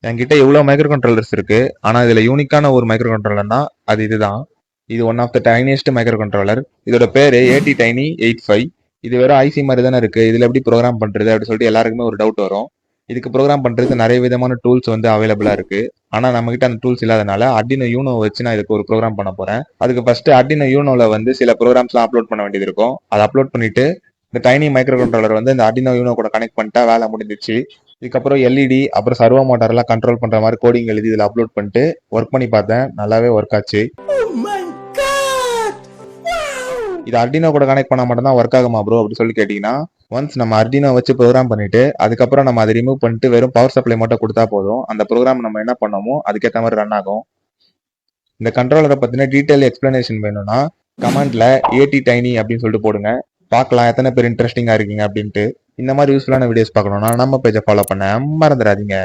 என்கிட்ட இவ்வளோ micro controllers இருக்கு. ஆனா இதுல யூனிக்கான ஒரு மைக்ரோ கண்ட்ரோலர்னா அது இதுதான். இது one of the tiniest micro controller. இதோட பேரு AT Tiny 85. இது வெறும் ஐசி மாதிரி தானே இருக்கு. இதுல எப்படி ப்ரோக்ராம் பண்றது அப்படின்னு சொல்லிட்டு எல்லாருக்குமே ஒரு டவுட் வரும். இதுக்கு ப்ரோக்ராம் பண்றதுக்கு நிறைய விதமான டூல்ஸ் வந்து அவைலபிளா இருக்கு. ஆனா நம்ம கிட்ட அந்த டூல்ஸ் இல்லாதனால Arduino Uno வச்சு நான் இதுக்கு ஒரு ப்ரோக்ராம் பண்ண போறேன். அதுக்கு ஃபர்ஸ்ட் Arduino Unoல வந்து சில ப்ரோக்ராம்ஸ்லாம் அப்லோட் பண்ண வேண்டியது இருக்கும். அதை அப்லோட் பண்ணிட்டு இந்த டைனி மைக்ரோ கண்ட்ரோலர் வந்து இந்த Arduino Uno கூட கனெக்ட் பண்ணிட்டா வேலை முடிஞ்சிச்சு. இதுக்கப்புறம் எல்இடி அப்புறம் சர்வோ மோட்டார் எல்லாம் கண்ட்ரோல் பண்ற மாதிரி கோடிங் எழுதி இதுல அப்லோட் பண்ணிட்டு ஒர்க் பண்ணி பார்த்தேன். நல்லாவே ஒர்க் ஆச்சு. இது Arduino கூட கனெக்ட் பண்ணா மட்டும் தான் ஒர்க் ஆகுமா ப்ரோ அப்படி சொல்லி கேட்டீங்கன்னா, ஒன்ஸ் நம்ம Arduino வச்சு ப்ரோக்ராம் பண்ணிட்டு அதுக்கப்புறம் நம்ம அதை ரிமூவ் பண்ணிட்டு வெறும் பவர் சப்ளை மட்டும் கொடுத்தா போதும். அந்த ப்ரோக்ராம் நம்ம என்ன பண்ணோமோ அதுக்கேற்ற மாதிரி ரன் ஆகும். இந்த கண்ட்ரோலரை பத்தின டீடைல் எக்ஸ்பிளனேஷன் வேணும்னா கமெண்ட்ல AT Tiny அப்படின்னு சொல்லிட்டு போடுங்க. பார்க்கலாம் எத்தனை பேர் இன்ட்ரெஸ்டிங்கா இருக்கீங்க அப்படின்ட்டு. இந்த மாதிரி யூஸ்ஃபுல்லான வீடியோஸ் பார்க்கணும்னா நம்ம பேஜை ஃபாலோ பண்ண மறந்துடாதீங்க.